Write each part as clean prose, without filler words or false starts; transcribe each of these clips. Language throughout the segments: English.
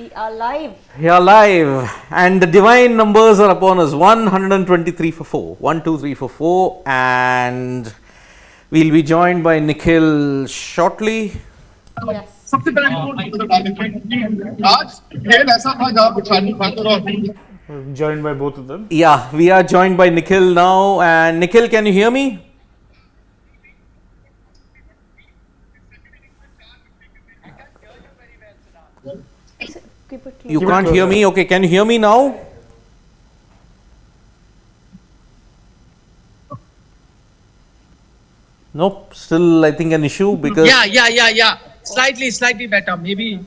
We are live. We are live, and the divine numbers are upon us. 123 for 4. 1, 2, 3 for 4, and we'll be joined by Nikhil shortly. Yes. Joined by both of them. Yeah, we are joined by Nikhil now. And Nikhil, can you hear me? You can't hear me? Okay, can you hear me now? Nope, still I think an issue because... Yeah. Slightly better. Maybe,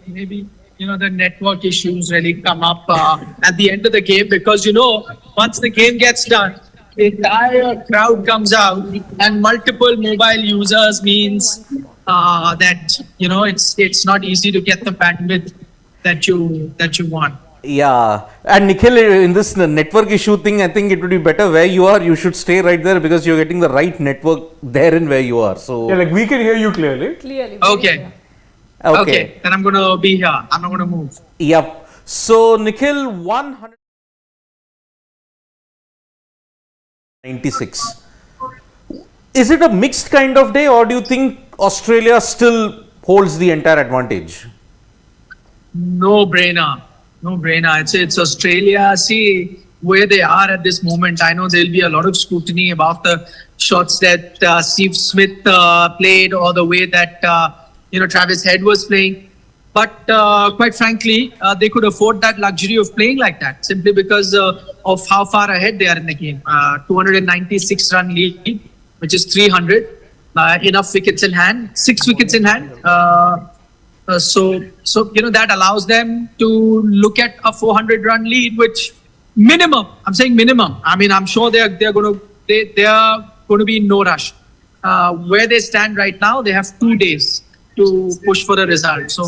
the network issues really come up at the end of the game because, once the game gets done, the entire crowd comes out and multiple mobile users means that, it's not easy to get the bandwidth that you want. Yeah, and Nikhil, in this network issue thing, I think it would be better where you are. You should stay right there because you're getting the right network there and where you are. So yeah, we can hear you clearly. Okay. Okay, then I'm going to be here. I'm not going to move. Yep. So Nikhil, 196. Is it a mixed kind of day, or do you think Australia still holds the entire advantage? No brainer. It's Australia. See where they are at this moment. I know there'll be a lot of scrutiny about the shots that Steve Smith played or the way that Travis Head was playing. But quite frankly, they could afford that luxury of playing like that simply because of how far ahead they are in the game. 296 run lead, which is 300. Enough wickets in hand, 6 wickets in hand. So that allows them to look at a 400 run lead, which minimum. I'm saying minimum. I mean, I'm sure they are going to be in no rush. Where they stand right now, they have 2 days to push for a result. So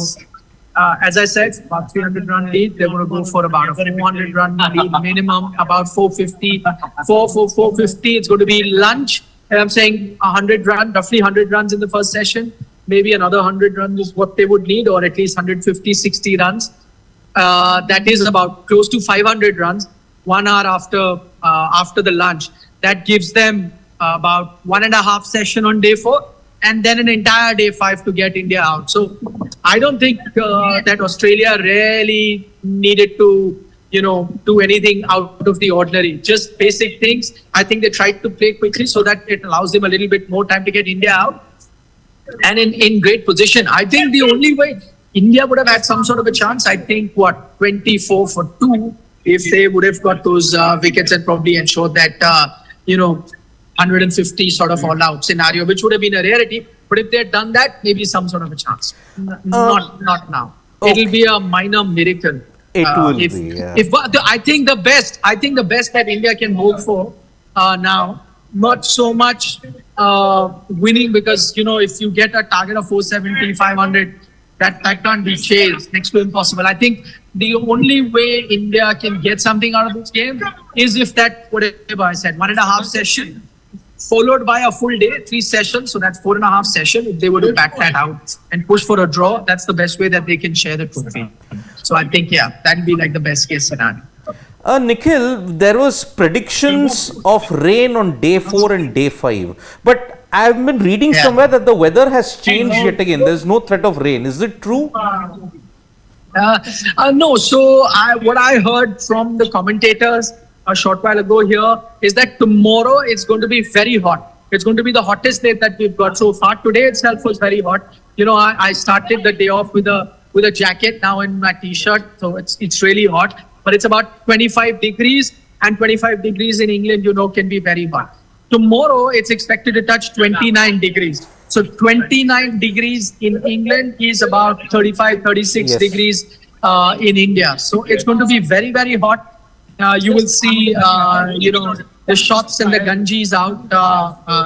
as I said, about 300 run lead. They're going to go for about a 400 run lead minimum, about 450. 450. It's going to be lunch. And I'm saying roughly 100 runs in the first session. Maybe another 100 runs is what they would need, or at least 150, 60 runs. That is about close to 500 runs, 1 hour after the lunch. That gives them about 1.5 session on day 4, and then an entire day 5 to get India out. So I don't think that Australia really needed to, do anything out of the ordinary. Just basic things. I think they tried to play quickly so that it allows them a little bit more time to get India out. And in great position. I think the only way India would have had some sort of a chance, I think, 24 for 2, if they would have got those wickets and probably ensured that, 150 sort of all-out scenario, which would have been a rarity. But if they had done that, maybe some sort of a chance. Not now. Okay. It'll be a minor miracle. It will be, yeah. I think the best that India can hope for now, not so much winning, because if you get a target of 470, 500, that can't be chased. Next to impossible. I think the only way India can get something out of this game is if that, whatever I said, 1.5 session followed by a full day, 3 sessions. So that's 4.5 session. If they were to back that out and push for a draw, that's the best way that they can share the trophy. So I think, that'd be like the best case scenario. Nikhil, there was predictions of rain on day 4 and day 5, but I've been reading somewhere that the weather has changed yet again. There's no threat of rain. Is it true? No. So what I heard from the commentators a short while ago here is that tomorrow it's going to be very hot. It's going to be the hottest day that we've got so far. Today itself was very hot. I started the day off with a jacket, now in my t-shirt, so it's really hot. But it's about 25 degrees, and 25 degrees in England, can be very hot. Tomorrow, it's expected to touch 29 degrees. So 29 degrees in England is about 35, 36 degrees in India. So it's going to be very, very hot. You will see, the shots and the ganjis out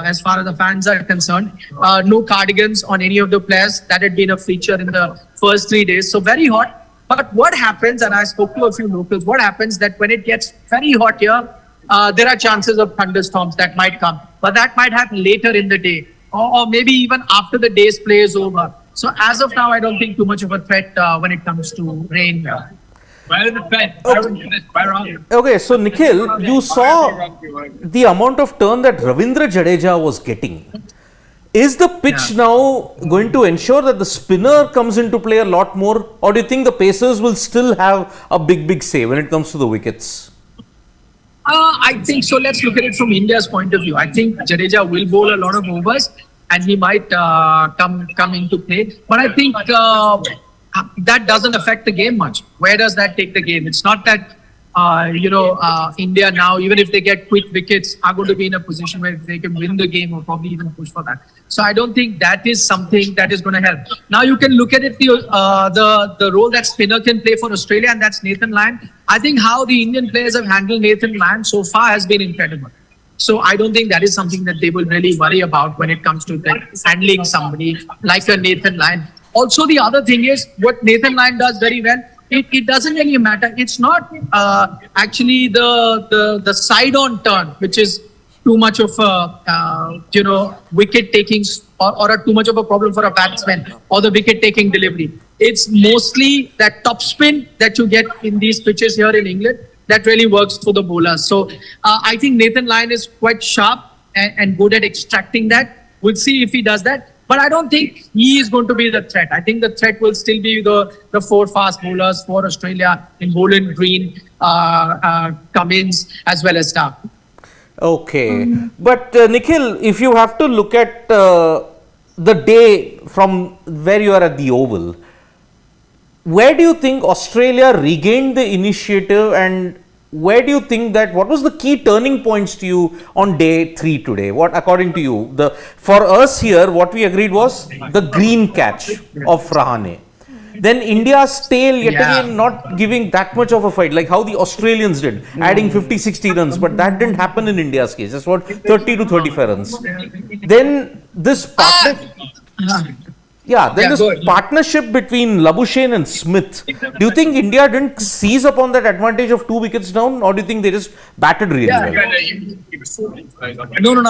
as far as the fans are concerned. No cardigans on any of the players. That had been a feature in the first 3 days. So very hot. But what happens, and I spoke to a few locals, what happens that when it gets very hot here, there are chances of thunderstorms that might come. But that might happen later in the day, or maybe even after the day's play is over. So as of now, I don't think too much of a threat when it comes to rain. Where is the pen? Where are you? Okay, so Nikhil, you saw the amount of turn that Ravindra Jadeja was getting. Is the pitch now going to ensure that the spinner comes into play a lot more, or do you think the pacers will still have a big say when it comes to the wickets? I think so. Let's look at it from India's point of view. I think Jadeja will bowl a lot of overs, and he might come into play. But I think that doesn't affect the game much. Where does that take the game? It's not that India now, even if they get quick wickets, are going to be in a position where they can win the game or probably even push for that. So I don't think that is something that is going to help. Now you can look at it, the role that spinner can play for Australia, and that's Nathan Lyon. I think how the Indian players have handled Nathan Lyon so far has been incredible. So I don't think that is something that they will really worry about when it comes to handling somebody like a Nathan Lyon. Also, the other thing is what Nathan Lyon does very well. It doesn't really matter. It's not actually the side-on turn, which is too much of a wicket taking or too much of a problem for a batsman, or the wicket taking delivery. It's mostly that top spin that you get in these pitches here in England that really works for the bowlers. So I think Nathan Lyon is quite sharp and good at extracting that. We'll see if he does that. But I don't think he is going to be the threat. I think the threat will still be the four fast bowlers for Australia in Boland, Green, Cummins, as well as Stark. Okay. But Nikhil, if you have to look at the day from where you are at the Oval, where do you think Australia regained the initiative, and where do you think what was the key turning points to you on day 3 today? What, according to you, for us here, what we agreed was the green catch of Rahane. Then India's tail yet again not giving that much of a fight, like how the Australians did, adding 50-60 runs, but that didn't happen in India's case. That's what 30 to 35 runs. Then this partnership between Labuschagne and Smith. Do you think India didn't seize upon that advantage of 2 wickets down, or do you think they just batted really well? No.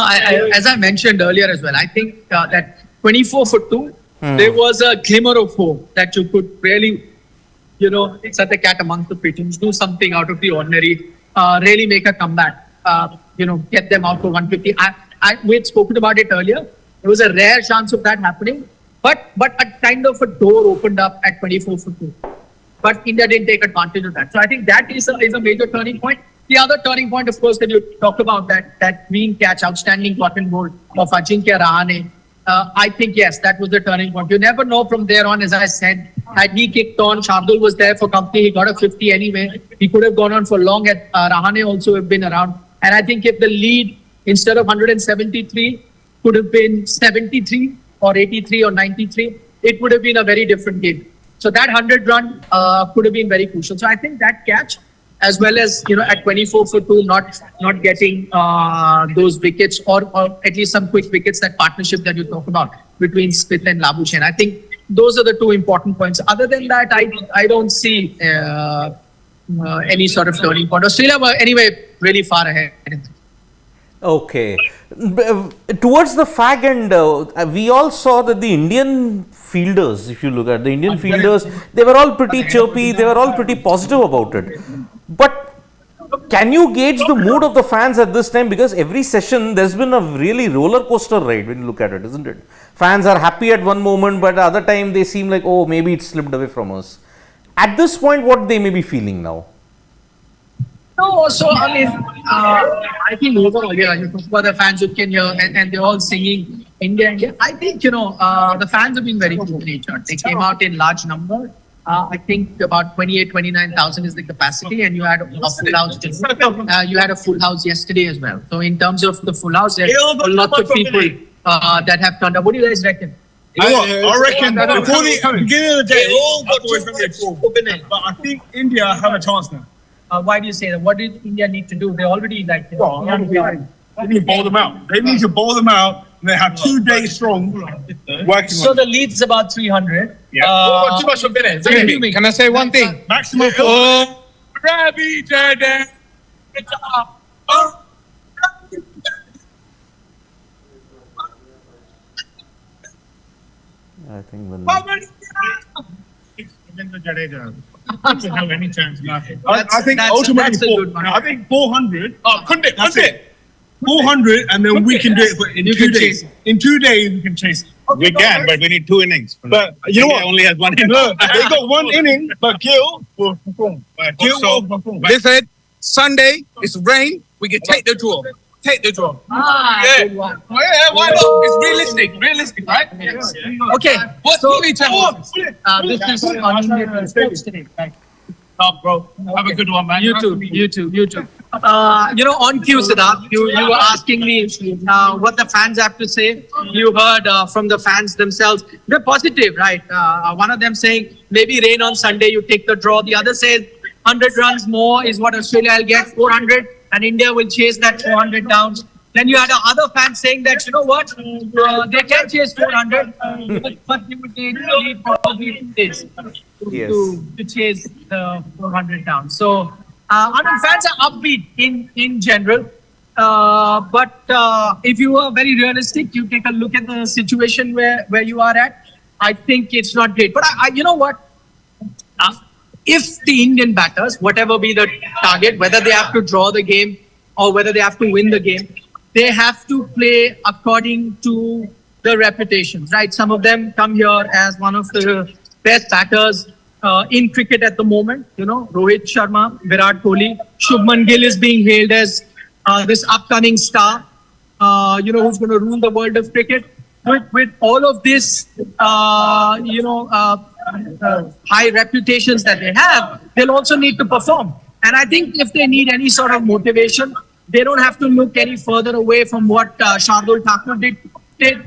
As I mentioned earlier as well, I think that 24 for 2, there was a glimmer of hope that you could really, set the cat amongst the pigeons, do something out of the ordinary, really make a comeback, get them out for 150. We had spoken about it earlier. There was a rare chance of that happening. But a kind of a door opened up at 24 for 2. But India didn't take advantage of that. So I think that is a major turning point. The other turning point, of course, that you talk about, that green catch, outstanding cotton ball of Ajinkya Rahane. I think, yes, that was the turning point. You never know from there on, as I said. Had he kicked on, Shardul was there for company. He got a 50 anyway. He could have gone on for long. Rahane also have been around. And I think if the lead, instead of 173, could have been 73, or 83 or 93, it would have been a very different game. So that 100 run could have been very crucial. So I think that catch, as well as, at 24 for 2, not getting those wickets or at least some quick wickets, that partnership that you talk about between Smith and Labuschagne. I think those are the 2 important points. Other than that, I don't see any sort of turning point. Australia were anyway really far ahead. Okay. Towards the fag end, we all saw that the Indian fielders, if you look at the Indian fielders, they were all pretty chirpy, they were all pretty positive about it. But can you gauge the mood of the fans at this time? Because every session, there's been a really roller coaster ride when you look at it, isn't it? Fans are happy at one moment, but at the other time, they seem like, oh, maybe it slipped away from us. At this point, what they may be feeling now? No, so I mean, I think overall, you talk about the fans who can hear, and they're all singing India, India. I think, the fans have been very good-natured. They came out in large number. I think about 29,000 is the capacity, and you had a full house. You had a full house yesterday as well. So in terms of the full house, there's lots of people that have turned up. What do you guys reckon? I reckon before the beginning of the day, all got to but I think India have a chance now. Why do you say that? What did India need to do? They already they need to bowl them out. They need to bowl them out. And they have 2 days strong working. So the lead's about 300. Yeah. Too much for minutes. Can I say one thing? Maximum. Ravi Jaden. I think when... Jadeja. doesn't have any chance. Nothing. I That's- think that's- ultimately, that's a good one. I think 400. Oh, couldn't it? 400, and then we can do it. But in You 2 can days, chase it. in 2 days, we can chase it. We can, but we need 2 innings. But you know India what? only has 1 inning. Look, they got 1 inning, but Gill will perform. Gill will perform. They said Sunday it's rain. We can take the draw. Take the draw. Yeah. Good one. Yeah, why not? It's realistic. Realistic, right? Okay, What so TV channel? this is on Indian sports today. Right? Top, bro. Have a good one, man. You too. On cue, Siddharth, you were asking me what the fans have to say. You heard from the fans themselves. They're positive, right? One of them saying, maybe rain on Sunday, you take the draw. The other says, 100 runs more is what Australia will get, 400, and India will chase that 400 down. Then you had other fans saying that, you know what, they can chase 400, but they would need probably 2 days Yes. to chase the 400 down. So, fans are upbeat in general. But if you are very realistic, you take a look at the situation where you are at, I think it's not great. But you know what? If the Indian batters, whatever be the target, whether they have to draw the game or whether they have to win the game, they have to play according to the reputations, right? Some of them come here as one of the best batters in cricket at the moment. Rohit Sharma, Virat Kohli, Shubman Gill is being hailed as this upcoming star, who's going to rule the world of cricket. With all of this, high reputations that they have, they'll also need to perform. And I think if they need any sort of motivation, they don't have to look any further away from what Shardul Thakur did. They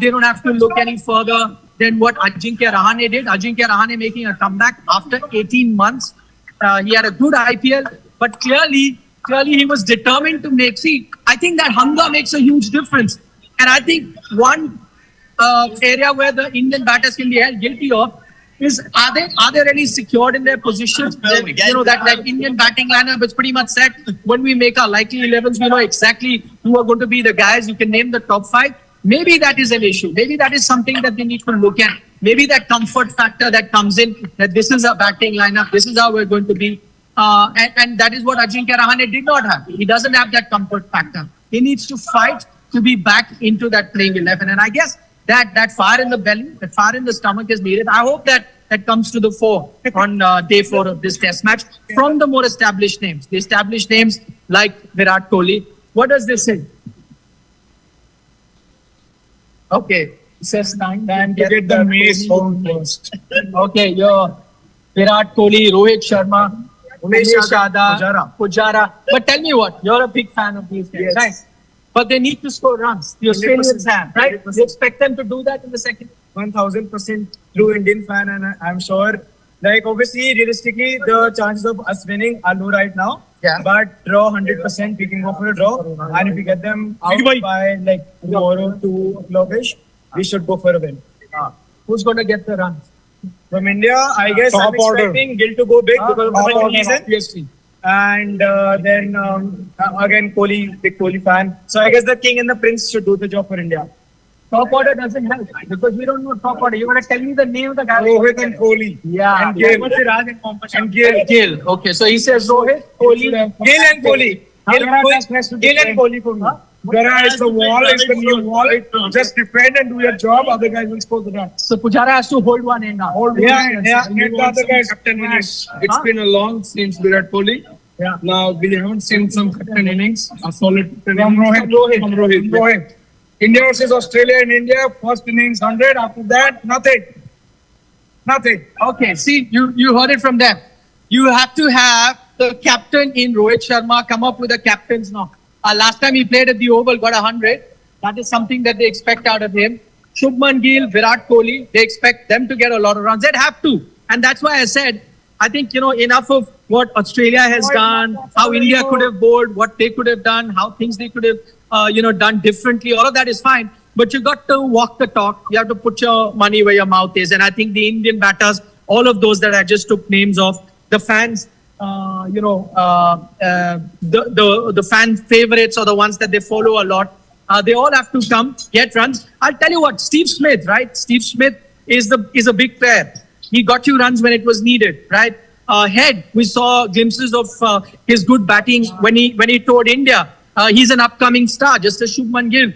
don't have to look any further than what Ajinkya Rahane did. Ajinkya Rahane making a comeback after 18 months. He had a good IPL, but clearly he was determined to make. See, I think that hunger makes a huge difference. And I think one area where the Indian batters can be held guilty of is, are they really secured in their positions? That Indian batting lineup is pretty much set. When we make our likely 11s, we know exactly who are going to be the guys. You can name the top 5. Maybe that is an issue. Maybe that is something that they need to look at. Maybe that comfort factor that comes in, that this is a batting lineup, this is how we're going to be. And that is what Ajinkya Rahane did not have. He doesn't have that comfort factor. He needs to fight to be back into that playing 11. And I guess that fire in the belly, that fire in the stomach is needed. I hope that comes to the fore on day 4 of this test match from the more established names. The established names like Virat Kohli. What does this say? Okay, it says time To get the mace home first. Okay, you're Virat Kohli, Rohit Sharma, Umesh Yadav, Pujara. But tell me what, you're a big fan of these guys, right? But they need to score runs. The Australians have, right? You expect them to do that in the second? 1000% true Indian fan, and I'm sure, obviously, realistically, the chances of us winning are low right now. Yeah. But draw 100%, we can go for a draw. And if we get them out by tomorrow 2 o'clock-ish, we should go for a win. Who's going to get the runs? From India, I guess Top I'm order. expecting Gill to go big because of Top the order. reason. PSG. And then again, Kohli, big Kohli fan. So I guess the king and the prince should do the job for India. Top order doesn't help because we don't know top order. You want to tell me the name of the guy? Rohit and Kohli. Yeah. And Gill. And Gill. Gill. Okay, so he says Rohit, Kohli. Gill and Kohli. Gill and Kohli for me. Whereas the wall is the new wall. Just defend and do your job. Other guys will score the runs. So Pujara has to hold one end now. Yeah. And the other guys. Captain innings. It's been a long since Virat Kohli. Yeah. Now we haven't seen some captain innings. A solid captain From innings. Rohit. India versus Australia in India. First innings 100. After that, nothing. Okay, see, you heard it from them. You have to have the captain in Rohit Sharma come up with a captain's knock. Last time he played at the Oval, got 100. That is something that they expect out of him. Shubman Gill, Virat Kohli, they expect them to get a lot of runs. They'd have to. And that's why I said, I think, enough of what Australia has done, how India could have bowled, what they could have done, how things they could have, done differently. All of that is fine. But you got to walk the talk. You have to put your money where your mouth is. And I think the Indian batters, all of those that I just took names of, the fans, the fan favorites or the ones that they follow a lot, they all have to come, get runs. I'll tell you what, Steve Smith, right? Steve Smith is a big player. He got you runs when it was needed, right? head. We saw glimpses of his good batting when he toured India. He's an upcoming star, just as Shubman Gill.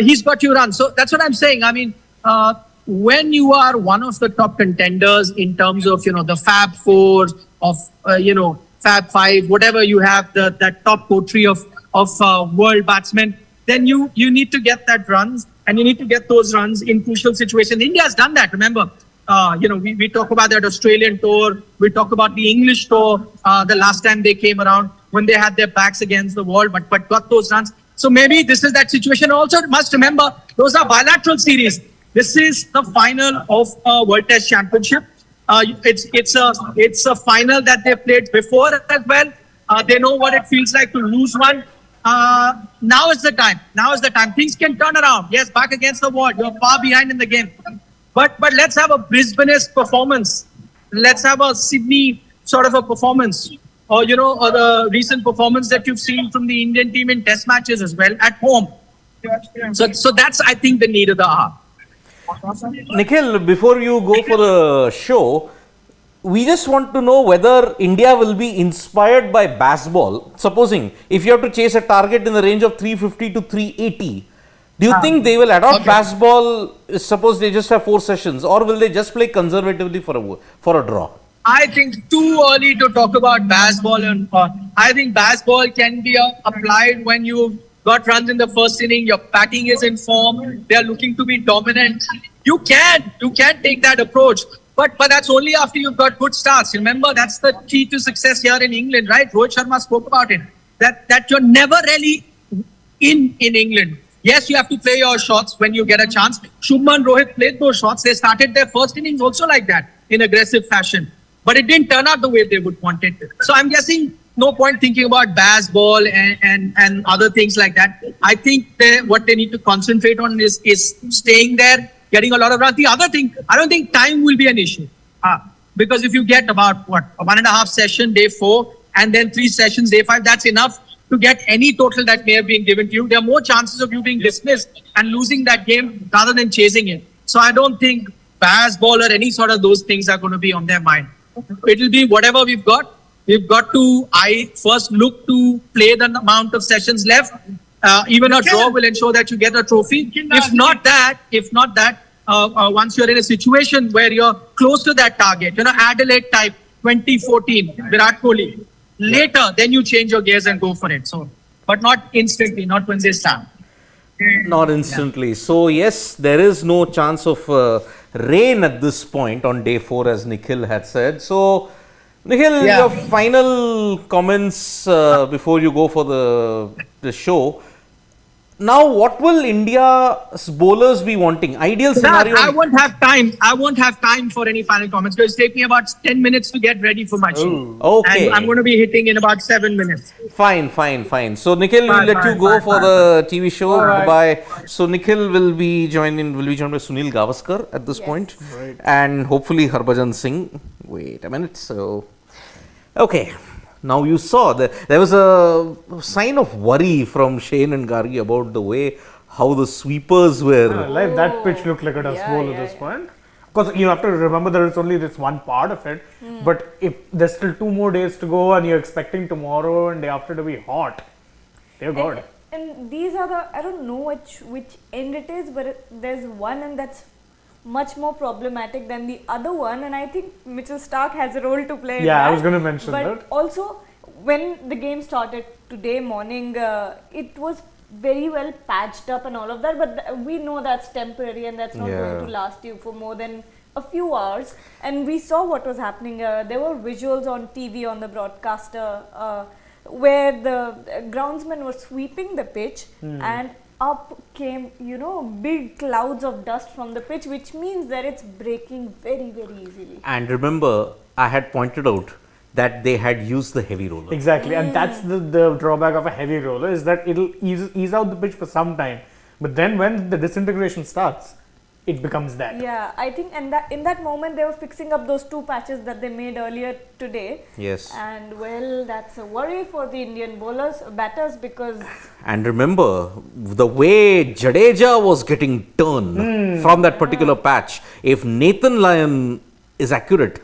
He's got you run. So that's what I'm saying. I mean, when you are one of the top contenders in terms of, the Fab Four, of, Fab Five, whatever you have, that top coterie of world batsmen, then you need to get that runs, and you need to get those runs in crucial situations. India has done that, remember. We talk about that Australian tour. We talk about the English tour the last time they came around when they had their backs against the wall, but got those runs. So maybe this is that situation. Also, must remember, those are bilateral series. This is the final of a World Test Championship. It's a final that they played before as well. They know what it feels like to lose one. Now is the time. Now is the time. Things can turn around. Yes, back against the wall. You're far behind in the game. But let's have a Brisbane-esque performance. Let's have a Sydney sort of a performance. Or the recent performance that you've seen from the Indian team in test matches as well at home. So that's, I think, the need of the hour. Nikhil, before you go for the show, we just want to know whether India will be inspired by baseball. Supposing if you have to chase a target in the range of 350 to 380, do you think they will adopt baseball? Suppose they just have 4 sessions, or will they just play conservatively for a draw? I think too early to talk about baseball, and I think baseball can be applied when you've got runs in the first inning, your batting is in form, they are looking to be dominant. You can take that approach, but that's only after you've got good starts. Remember, that's the key to success here in England, right? Rohit Sharma spoke about it. That you're never really in England. Yes, you have to play your shots when you get a chance. Shubman, Rohit played those shots. They started their first innings also like that, in aggressive fashion. But it didn't turn out the way they would want it. So I'm guessing no point thinking about baseball and other things like that. I think what they need to concentrate on is staying there, getting a lot of runs. The other thing, I don't think time will be an issue. Because if you get about, a 1.5 session, day 4, and then 3 sessions, day 5, that's enough to get any total that may have been given to you. There are more chances of you being dismissed and losing that game rather than chasing it. So I don't think baseball or any sort of those things are going to be on their mind. It'll be whatever we've got. We've got to, first look to play the amount of sessions left. Even a draw will ensure that you get a trophy. If not that, once you're in a situation where you're close to that target, Adelaide type 2014, Virat Kohli, later, then you change your gears and go for it. So, but not instantly, not when they start. Not instantly. Yeah. So, yes, there is no chance of rain at this point on day 4, as Nikhil had said. So, Nikhil, your final comments before you go for the show. Now, what will India's bowlers be wanting? Ideal scenario? I won't have time. I won't have time for any final comments because it'll take me about 10 minutes to get ready for my show. Okay. And I'm going to be hitting in about 7 minutes. Fine. So, Nikhil, we'll let you go for the TV show. Right. Bye. So, Nikhil will be joined by Sunil Gavaskar at this point. Right. And hopefully Harbhajan Singh. Wait a minute. So, okay. Now you saw that there was a sign of worry from Shane and Gargi about the way how the sweepers were. Like that pitch looked like a dust bowl at this point. Because you have to remember there is only this one part of it. But if there's still 2 more days to go and you're expecting tomorrow and day after to be hot, dear God. And these are I don't know which end it is, but there's one and that's much more problematic than the other one, and I think Mitchell Starc has a role to play in that. I was going to mention that. But also, when the game started today morning, it was very well patched up and all of that, but we know that's temporary and that's not going to last you for more than a few hours. And we saw what was happening. There were visuals on TV on the broadcaster where the groundsmen were sweeping the pitch and up came, big clouds of dust from the pitch, which means that it's breaking very, very easily. And remember, I had pointed out that they had used the heavy roller. Exactly, and that's the drawback of a heavy roller, is that it'll ease out the pitch for some time. But then when the disintegration starts, it becomes that. Yeah, I think in that moment they were fixing up those 2 patches that they made earlier today. Yes. And well, that's a worry for the Indian batters because... And remember, the way Jadeja was getting turned from that particular patch, if Nathan Lyon is accurate,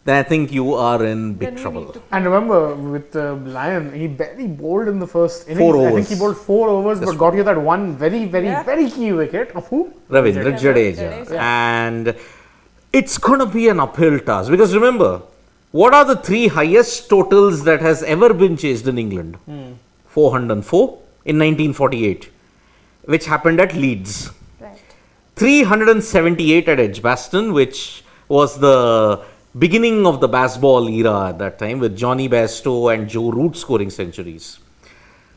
then I think you are in Then big we trouble. need to- And remember, with Lion, he barely bowled in the first innings. 4 I think overs. he bowled 4 overs, That's but got you that one very, Yeah. very key wicket of who? Ravindra Jadeja. Jadeja. And it's going to be an uphill task because remember, what are the 3 highest totals that has ever been chased in England? 404 in 1948, which happened at Leeds. Right. 378 at Edgbaston, which was the beginning of the baseball era at that time with Johnny Bairstow and Joe Root scoring centuries.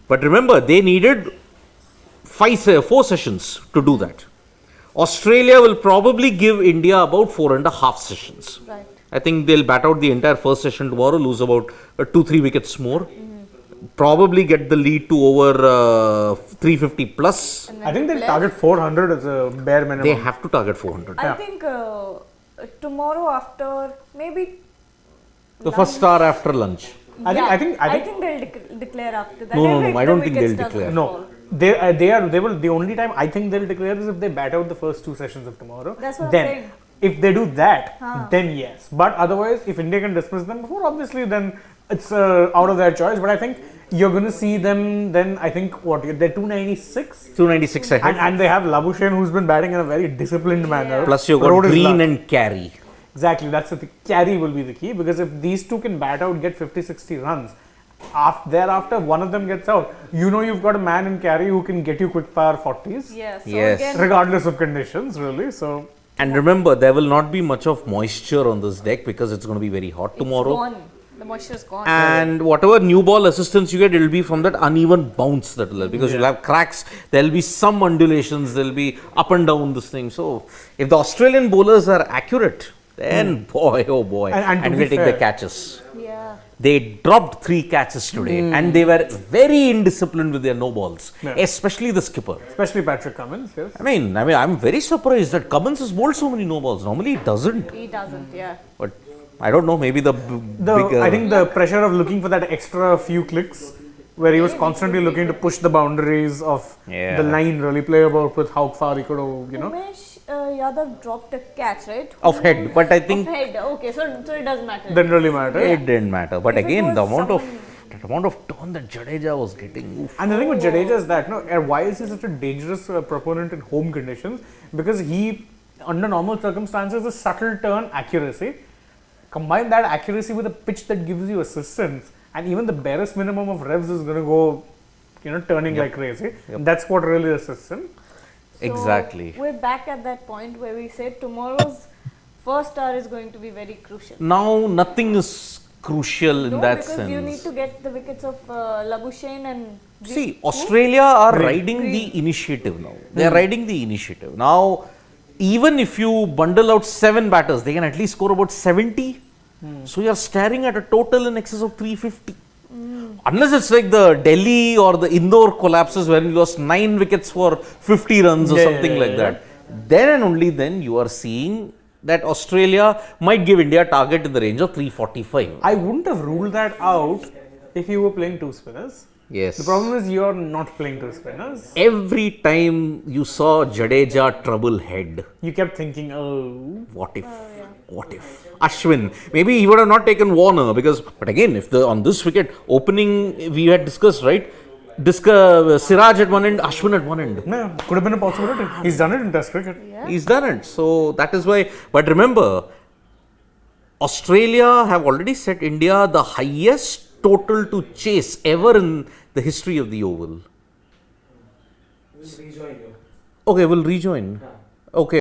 But remember, they needed 4 sessions to do that. Australia will probably give India about 4.5 sessions. Right. I think they'll bat out the entire first session tomorrow, lose about 2-3 wickets more. Probably get the lead to over 350 plus. And then I think they'll play. target 400 as a bare minimum. They have to target 400. I think tomorrow after maybe The first hour after lunch. I think they'll declare after that. No, If I the don't think wickets they'll doesn't declare. No, fall. they will. The only time I think they'll declare is if they bat out the first 2 sessions of tomorrow. That's what I'm then, saying. if they do that, then yes. But otherwise, if India can dismiss them before, obviously, then it's out of their choice. But I think you're going to see them. Then I think they're 296, 296 ahead. and they have Labuschagne, who's been batting in a very disciplined manner. Plus you got Rode his Green luck. and Carey. Exactly, that's the carry will be the key, because if these two can bat out, get 50-60 runs, thereafter one of them gets out, you've got a man in carry who can get you quick fire 40s, Yeah, so Yes. again, regardless of conditions, really. So And remember, there will not be much of moisture on this deck because it's going to be very hot it's tomorrow. gone. The moisture's gone. And whatever new ball assistance you get, it will be from that uneven bounce that will because you'll have cracks. There will be some undulations. There will be up and down this thing. So if the Australian bowlers are accurate, then boy, oh boy, And to and be they take the fair- catches. Yeah. They dropped 3 catches today, and they were very indisciplined with their no balls, Yeah. especially the skipper. especially Patrick Cummins, yes. I mean, I'm very surprised that Cummins has bowled so many no balls. Normally, he doesn't. He doesn't, yeah. But I don't know. Maybe the bigger. I think the pressure of looking for that extra few clicks, where he was constantly looking to push the boundaries of Yeah. the line, really play about with how far he could, Umesh Yadav dropped a catch, right? Of head, but I think Of head. Okay, so it doesn't matter. didn't really matter. it didn't matter. But If it again, was the amount someone- of turn that Jadeja was getting. Oof. And the thing with Jadeja is that, why is he such a dangerous proponent in home conditions? Because he, under normal circumstances, a subtle turn accuracy. Combine that accuracy with a pitch that gives you assistance, and even the barest minimum of revs is going to go, turning like crazy. That's what really assists him. So Exactly. We're back at that point where we said tomorrow's first hour is going to be very crucial. Now nothing is crucial in No, that because sense. you need to get the wickets of Labuschagne and See, Australia are riding the initiative now. They are riding the initiative. Now, even if you bundle out 7 batters, they can at least score about 70. So you are staring at a total in excess of 350. Unless it's like the Delhi or the Indore collapses where you lost 9 wickets for 50 runs or something like that. Then and only then you are seeing that Australia might give India a target in the range of 345. I wouldn't have ruled that out if you were playing 2 spinners. Yes. The problem is you're not playing 2 spinners. Every time you saw Jadeja trouble head, You kept thinking, oh, what if? What if? Ashwin, maybe he would have not taken Warner because, but again, if on this wicket opening we had discussed, right? Siraj at one end, Ashwin at one end. no, could have been a possibility. He's done it in Test cricket. He's done it. So that is why. But remember, Australia have already set India the highest total to chase ever in the history of the Oval. Okay, we'll rejoin. Okay.